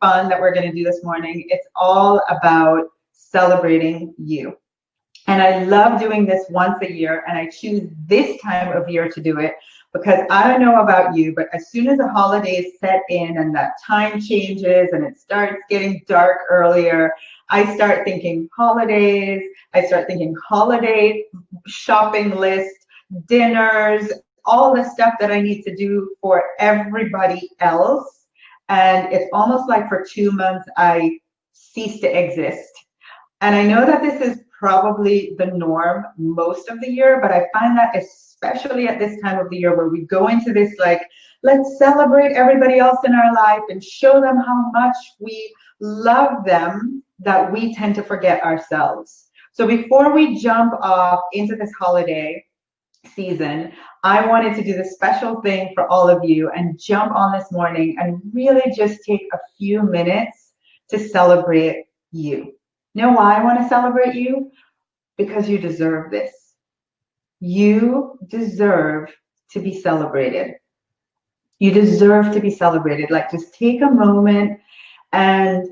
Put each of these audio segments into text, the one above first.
fun that we're going to do this morning. It's all about celebrating you. And I love doing this once a year, and I choose this time of year to do it because I don't know about you, but as soon as the holidays set in and that time changes and it starts getting dark earlier, I start thinking holidays, I start thinking holiday shopping list, dinners, all the stuff that I need to do for everybody else. And it's almost like for 2 months I cease to exist. And I know that this is probably the norm most of the year, but I find that especially at this time of the year where we go into this like, let's celebrate everybody else in our life and show them how much we love them, that we tend to forget ourselves. So before we jump off into this holiday season, I wanted to do the special thing for all of you and jump on this morning and really just take a few minutes to celebrate you. You know why I want to celebrate you? Because you deserve this. You deserve to be celebrated. You deserve to be celebrated. Like, just take a moment and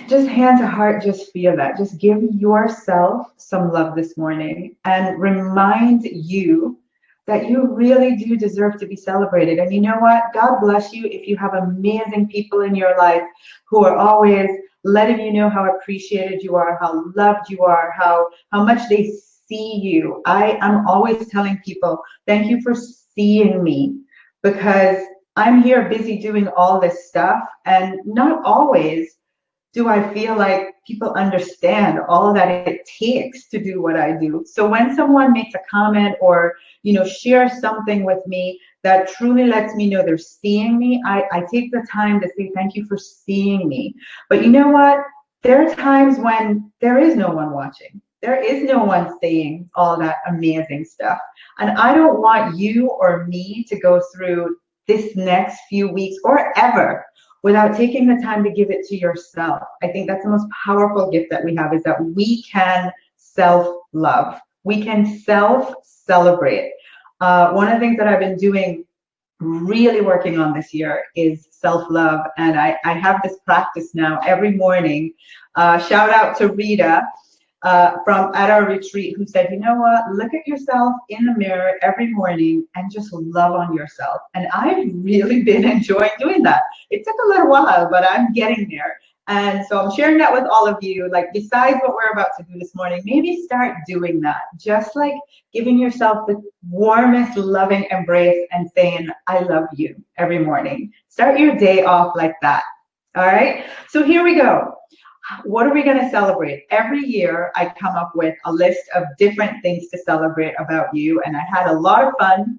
just hand to heart, just feel that. Just give yourself some love this morning and remind you that you really do deserve to be celebrated. And you know what? God bless you if you have amazing people in your life who are always letting you know how appreciated you are, how loved you are, how much they see you. I'm always telling people, thank you for seeing me, because I'm here busy doing all this stuff, and not always do I feel like people understand all that it takes to do what I do. So when someone makes a comment or, shares something with me that truly lets me know they're seeing me, I take the time to say thank you for seeing me. But you know what? There are times when there is no one watching. There is no one saying all that amazing stuff. And I don't want you or me to go through this next few weeks or ever without taking the time to give it to yourself. I think that's the most powerful gift that we have, is that we can self-love. We can self-celebrate. One of the things that I've been doing, really working on this year, is self-love. And I have this practice now every morning. Shout out to Rita from at our retreat, who said, you know what, look at yourself in the mirror every morning and just love on yourself. And I've really been enjoying doing that. It took a little while, but I'm getting there. And so I'm sharing that with all of you. Like, besides what we're about to do this morning, maybe start doing that. Just like giving yourself the warmest, loving embrace and saying, I love you, every morning. Start your day off like that. All right. So here we go. What are we going to celebrate? Every year I come up with a list of different things to celebrate about you, and I had a lot of fun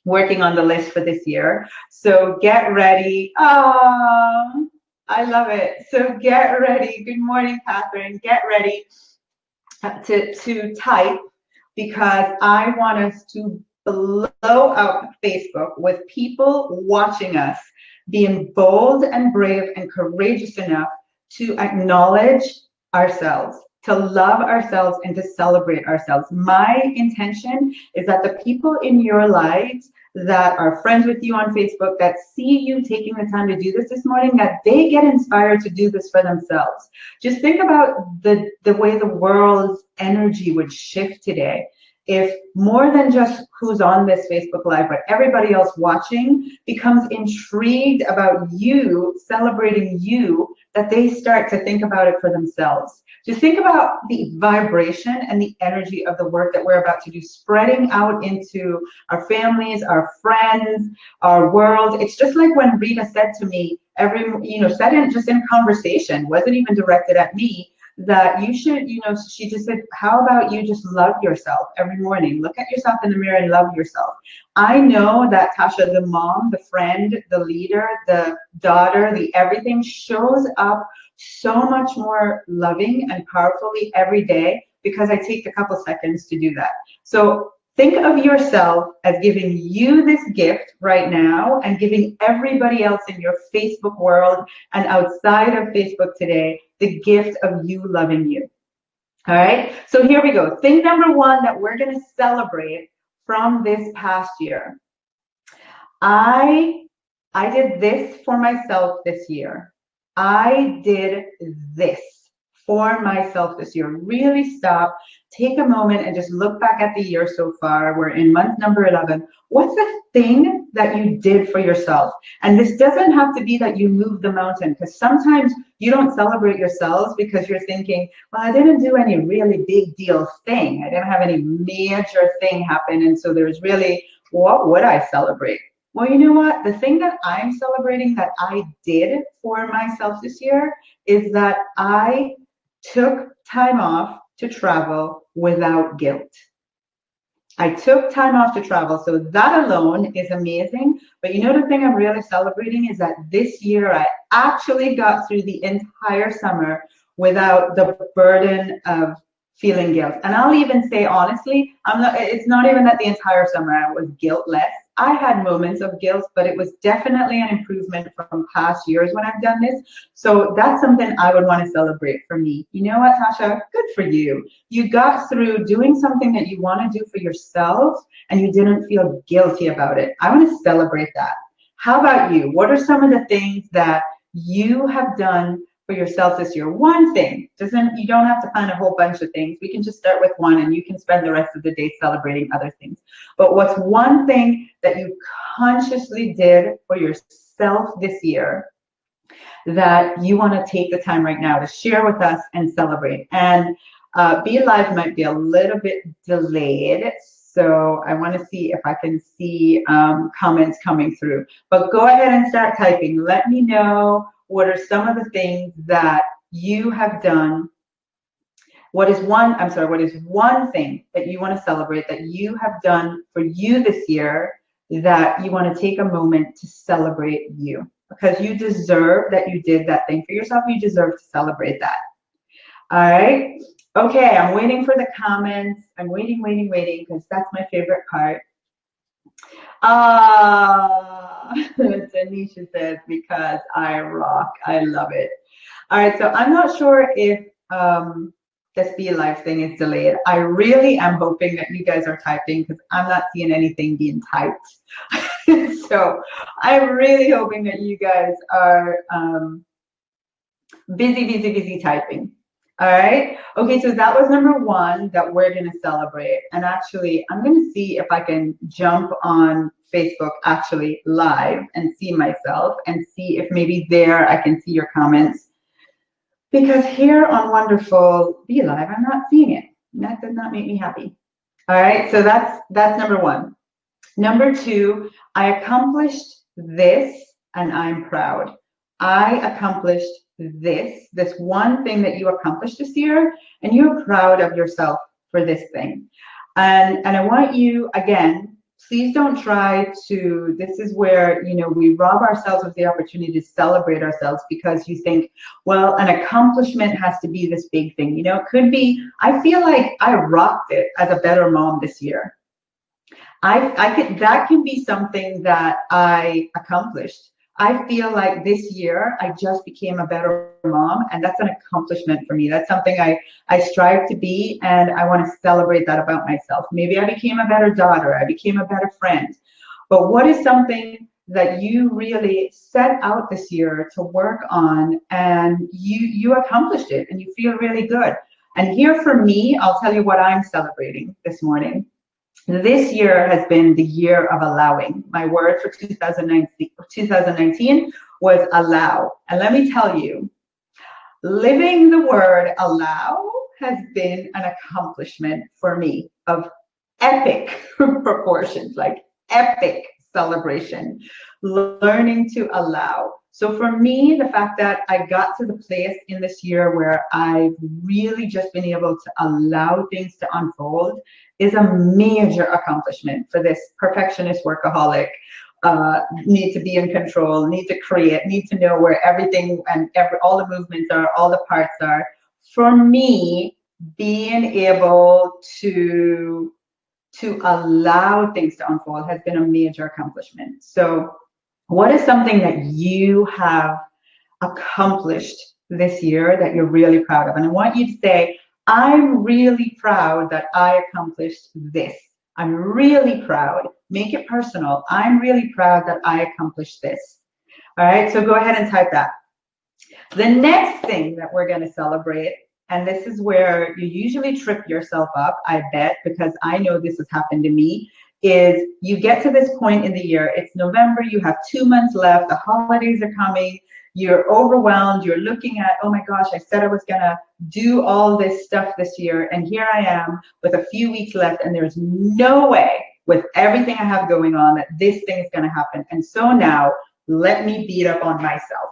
working on the list for this year. So get ready. Oh, I love it. So get ready. Good morning, Catherine. Get ready to type, because I want us to blow up Facebook with people watching us being bold and brave and courageous enough to acknowledge ourselves, to love ourselves, and to celebrate ourselves. My intention is that the people in your lives that are friends with you on Facebook, that see you taking the time to do this morning, that they get inspired to do this for themselves. Just think about the way the world's energy would shift today if more than just who's on this Facebook Live, but everybody else watching becomes intrigued about you, celebrating you, that they start to think about it for themselves. Just think about the vibration and the energy of the work that we're about to do, spreading out into our families, our friends, our world. It's just like when Rita said to me, said it just in conversation, wasn't even directed at me, that you should, she just said, how about you just love yourself every morning? Look at yourself in the mirror and love yourself. I know that Tasha, the mom, the friend, the leader, the daughter, the everything, shows up so much more loving and powerfully every day because I take a couple seconds to do that. So think of yourself as giving you this gift right now and giving everybody else in your Facebook world and outside of Facebook today the gift of you loving you. All right, so here we go. Thing number one that we're going to celebrate from this past year. I did this for myself this year. I did this for myself this year. Really stop, take a moment and just look back at the year so far. We're in month number 11. What's the thing that you did for yourself? And this doesn't have to be that you moved the mountain, because sometimes you don't celebrate yourselves because you're thinking, well, I didn't do any really big deal thing. I didn't have any major thing happen. And so there's really, what would I celebrate? Well, you know what? The thing that I'm celebrating that I did for myself this year is that I took time off to travel without guilt. I took time off to travel, so that alone is amazing. But you know, the thing I'm really celebrating is that this year I actually got through the entire summer without the burden of feeling guilt. And I'll even say honestly, it's not even that the entire summer I was guiltless. I had moments of guilt, but it was definitely an improvement from past years when I've done this. So that's something I would want to celebrate for me. You know what, Tasha? Good for you. You got through doing something that you want to do for yourself and you didn't feel guilty about it. I want to celebrate that. How about you? What are some of the things that you have done for yourself this year? One thing. You don't have to plan a whole bunch of things. We can just start with one and you can spend the rest of the day celebrating other things. But what's one thing that you consciously did for yourself this year that you want to take the time right now to share with us and celebrate? And Be Live might be a little bit delayed, so I want to see if I can see comments coming through. But go ahead and start typing. Let me know what are some of the things that you have done. What is one thing that you want to celebrate that you have done for you this year that you want to take a moment to celebrate you? Because you deserve that you did that thing for yourself. You deserve to celebrate that. All right. Okay, I'm waiting for the comments. I'm waiting, because that's my favorite part. Tanisha says, because I rock. I love it. All right, so I'm not sure if this Be Live thing is delayed. I really am hoping that you guys are typing because I'm not seeing anything being typed. So I'm really hoping that you guys are busy typing. All right. Okay, so that was number one that we're going to celebrate. And actually, I'm going to see if I can jump on Facebook actually live and see myself and see if maybe there I can see your comments. Because here on Wonderful Be Live, I'm not seeing it. That does not make me happy. All right, so that's number one. Number two, I accomplished this and I'm proud. I accomplished this one thing that you accomplished this year, and you're proud of yourself for this thing. And I want you, again, please don't try to, this is where, you know, we rob ourselves of the opportunity to celebrate ourselves because you think, well, an accomplishment has to be this big thing. You know, it could be, I feel like I rocked it as a better mom this year. That can be something that I accomplished. I feel like this year I just became a better mom, and that's an accomplishment for me. That's something I strive to be, and I want to celebrate that about myself. Maybe I became a better daughter, I became a better friend. But what is something that you really set out this year to work on and you accomplished it and you feel really good? And here for me, I'll tell you what I'm celebrating this morning. This year has been the year of allowing. My word for 2019 was allow. And let me tell you, living the word allow has been an accomplishment for me of epic proportions, like epic celebration, learning to allow. So for me, the fact that I got to the place in this year where I've really just been able to allow things to unfold is a major accomplishment for this perfectionist workaholic. Need to be in control, need to create, need to know where everything and all the movements are, all the parts are. For me, being able to allow things to unfold has been a major accomplishment. So what is something that you have accomplished this year that you're really proud of? And I want you to say, I'm really proud that I accomplished this. I'm really proud. Make it personal. I'm really proud that I accomplished this. All right, so go ahead and type that. The next thing that we're going to celebrate, and this is where you usually trip yourself up, I bet, because I know this has happened to me, is you get to this point in the year, it's November, you have 2 months left, the holidays are coming, you're overwhelmed, you're looking at, oh my gosh, I said I was going to do all this stuff this year, and here I am with a few weeks left, and there's no way with everything I have going on that this thing is going to happen. And so now, let me beat up on myself.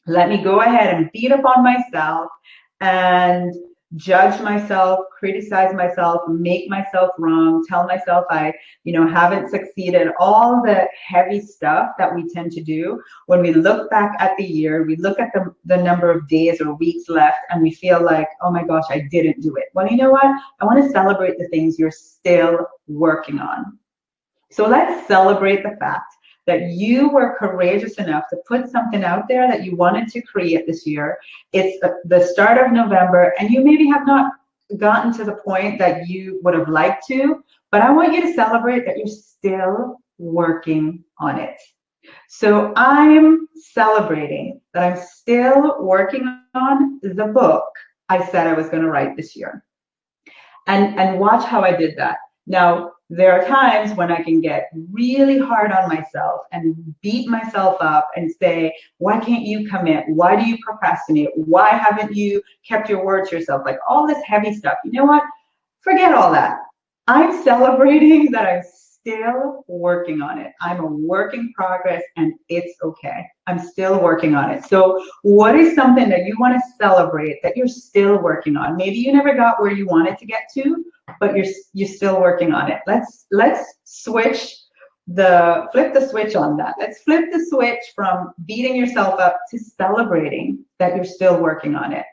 Let me go ahead and beat up on myself and judge myself, criticize myself, make myself wrong, tell myself I, haven't succeeded, all the heavy stuff that we tend to do when we look back at the year, we look at the number of days or weeks left and we feel like, oh my gosh, I didn't do it. Well, you know what? I want to celebrate the things you're still working on. So let's celebrate the fact that you were courageous enough to put something out there that you wanted to create this year. It's the start of November, and you maybe have not gotten to the point that you would have liked to, but I want you to celebrate that you're still working on it. So I'm celebrating that I'm still working on the book I said I was going to write this year. And watch how I did that. Now, there are times when I can get really hard on myself and beat myself up and say, why can't you commit? Why do you procrastinate? Why haven't you kept your word to yourself? Like all this heavy stuff. You know what? Forget all that. I'm celebrating that I'm still working on it. I'm a work in progress and it's okay. I'm still working on it. So what is something that you want to celebrate that you're still working on? Maybe you never got where you wanted to get to, but you're still working on it. Let's flip the switch on that. Let's flip the switch from beating yourself up to celebrating that you're still working on it.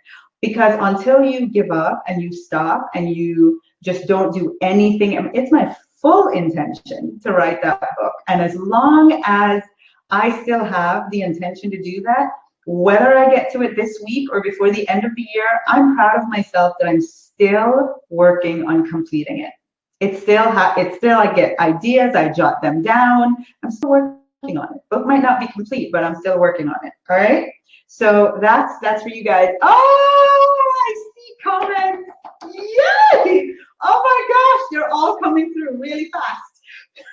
Because until you give up and you stop and you just don't do anything, it's my full intention to write that book. And as long as I still have the intention to do that, whether I get to it this week or before the end of the year, I'm proud of myself that I'm still working on completing it. It's still I get ideas, I jot them down. I'm still working on it. Book might not be complete, but I'm still working on it. All right. So that's for you guys. Oh, I see comments. Yay! Oh my gosh, they're all coming through really fast.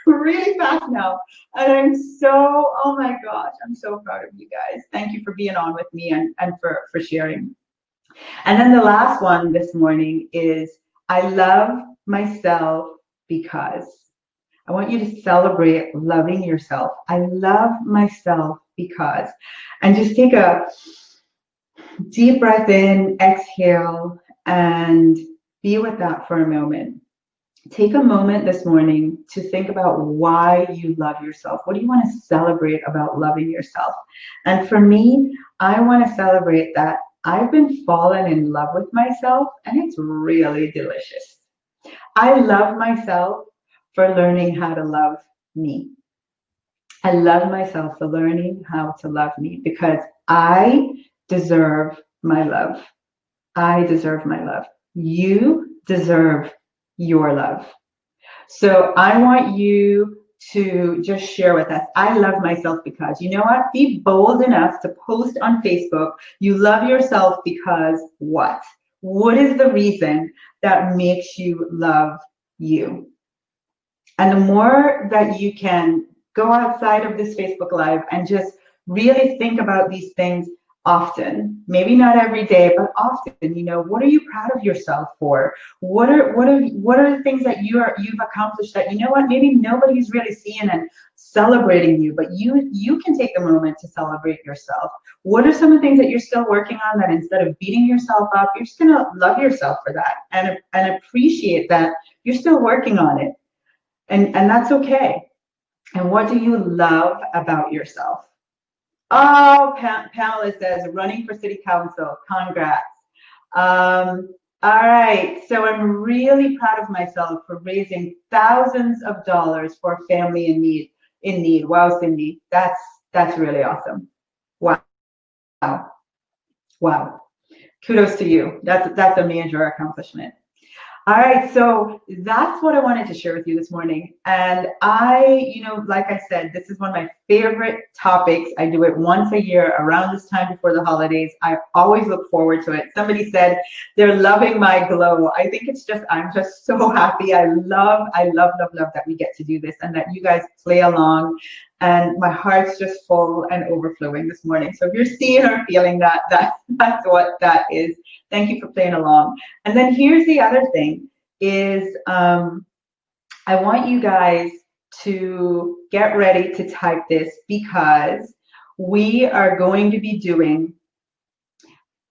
Really fast now. And I'm so, oh my gosh, I'm so proud of you guys. Thank you for being on with me and for sharing. And then the last one this morning is I love myself because. I want you to celebrate loving yourself. I love myself because. And just take a deep breath in, exhale, and be with that for a moment. Take a moment this morning to think about why you love yourself. What do you want to celebrate about loving yourself? And for me, I want to celebrate that I've been falling in love with myself, and it's really delicious. I love myself for learning how to love me. I love myself for learning how to love me because I deserve my love. I deserve my love. You deserve your love. So I want you to just share with us. I love myself because, you know what? Be bold enough to post on Facebook. You love yourself because what? What is the reason that makes you love you? And the more that you can go outside of this Facebook Live and just really think about these things often, maybe not every day, but often, what are you proud of yourself for? What are the things that you've accomplished that, maybe nobody's really seeing and celebrating you, but you can take a moment to celebrate yourself. What are some of the things that you're still working on that instead of beating yourself up, you're just gonna love yourself for that and appreciate that you're still working on it. And that's okay. And what do you love about yourself? Oh, Pamela says, running for city council. Congrats. All right. So I'm really proud of myself for raising thousands of dollars for a family in need. Wow, Cindy. That's really awesome. Wow. Wow. Kudos to you. That's a major accomplishment. All right, so that's what I wanted to share with you this morning. And I, like I said, this is one of my favorite topics. I do it once a year around this time before the holidays. I always look forward to it. Somebody said they're loving my glow. I think it's just, I'm just so happy. I love, love that we get to do this and that you guys play along. And my heart's just full and overflowing this morning. So if you're seeing or feeling that, that's what that is. Thank you for playing along. And then here's the other thing is I want you guys to get ready to type this because we are going to be doing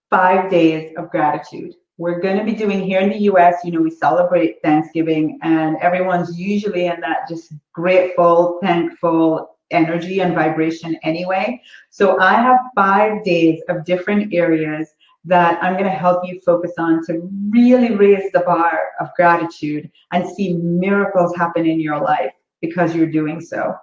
5 days of gratitude. We're going to be doing here in the US, we celebrate Thanksgiving and everyone's usually in that just grateful, thankful energy and vibration anyway. So I have 5 days of different areas that I'm going to help you focus on to really raise the bar of gratitude and see miracles happen in your life because you're doing so.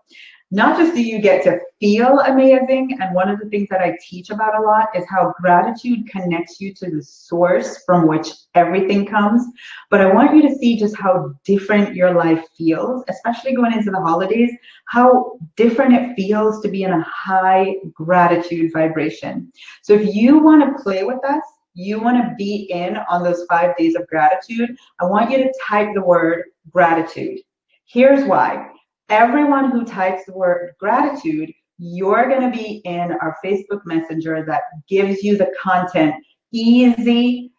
Not just do you get to feel amazing, and one of the things that I teach about a lot is how gratitude connects you to the source from which everything comes, but I want you to see just how different your life feels, especially going into the holidays, how different it feels to be in a high gratitude vibration. So if you want to play with us, you want to be in on those 5 days of gratitude, I want you to type the word gratitude. Here's why. Everyone who types the word gratitude, you're going to be in our Facebook Messenger that gives you the content easy,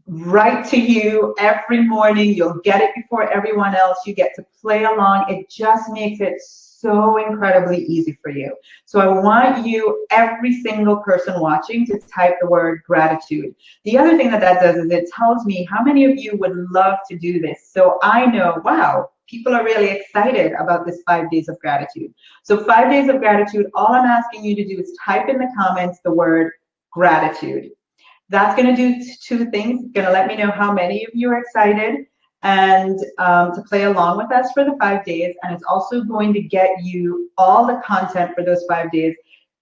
right to you every morning. You'll get it before everyone else. You get to play along. It just makes it so incredibly easy for you. So I want you, every single person watching, to type the word gratitude. The other thing that does is it tells me how many of you would love to do this. So I know, wow, people are really excited about this 5 days of gratitude. So 5 days of gratitude, all I'm asking you to do is type in the comments the word gratitude. That's going to do two things. It's going to let me know how many of you are excited and to play along with us for the 5 days. And it's also going to get you all the content for those 5 days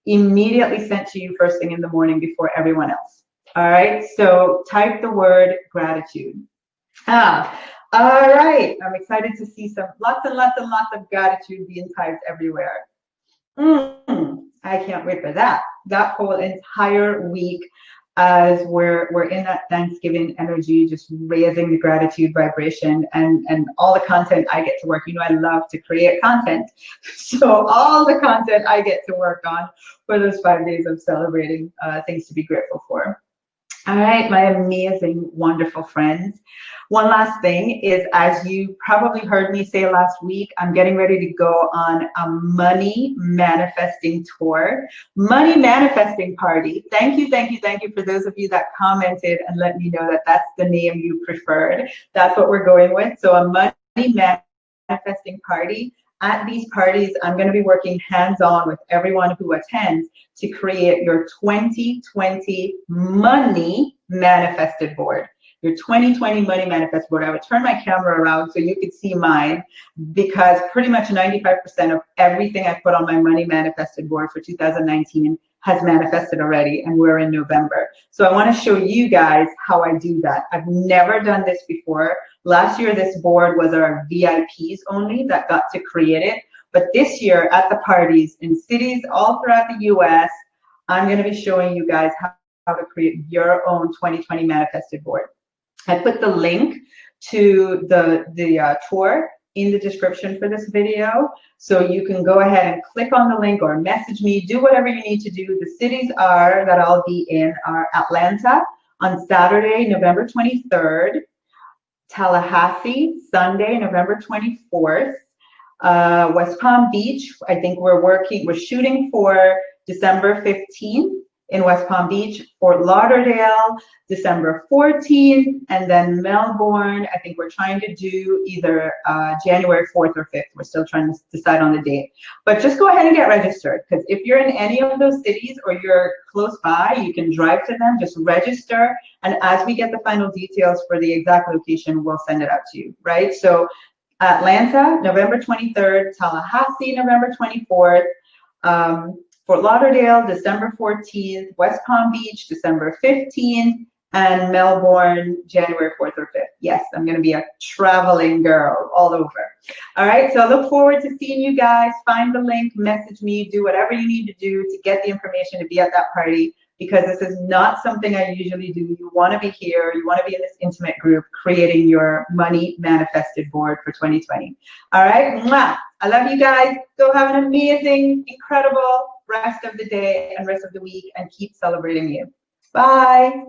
immediately sent to you first thing in the morning before everyone else. All right, so type the word gratitude. All right, I'm excited to see some lots and lots and lots of gratitude being typed everywhere. I can't wait for that. That whole entire week as we're in that Thanksgiving energy, just raising the gratitude vibration and all the content I get to work. I love to create content. So all the content I get to work on for those 5 days of celebrating things to be grateful for. All right, my amazing, wonderful friends. One last thing is, as you probably heard me say last week, I'm getting ready to go on a money manifesting tour, money manifesting party. Thank you for those of you that commented and let me know that that's the name you preferred. That's what we're going with. So a money manifesting party. At these parties, I'm going to be working hands-on with everyone who attends to create your 2020 money manifested board. Your 2020 money manifest board. I would turn my camera around so you could see mine, because pretty much 95% of everything I put on my money manifested board for 2019 has manifested already, and we're in November. So I want to show you guys how I do that. I've never done this before. Last year, this board was our VIPs only that got to create it. But this year at the parties in cities all throughout the US, I'm going to be showing you guys how to create your own 2020 manifested board. I put the link to the tour in the description for this video. So you can go ahead and click on the link or message me, do whatever you need to do. The cities that I'll be in are Atlanta on Saturday, November 23rd, Tallahassee, Sunday, November 24th, West Palm Beach. I think we're shooting for December 15th in West Palm Beach, Fort Lauderdale, December 14th, and then Melbourne. I think we're trying to do either January 4th or 5th. We're still trying to decide on the date. But just go ahead and get registered, because if you're in any of those cities or you're close by, you can drive to them, just register. And as we get the final details for the exact location, we'll send it out to you, right? So Atlanta, November 23rd, Tallahassee, November 24th, Fort Lauderdale, December 14th, West Palm Beach, December 15th, and Melbourne, January 4th or 5th. Yes, I'm going to be a traveling girl all over. All right, so I look forward to seeing you guys. Find the link, message me, do whatever you need to do to get the information to be at that party, because this is not something I usually do. You want to be here. You want to be in this intimate group creating your money manifested board for 2020. All right, mwah. I love you guys. Go have an amazing, incredible rest of the day and rest of the week, and keep celebrating you. Bye.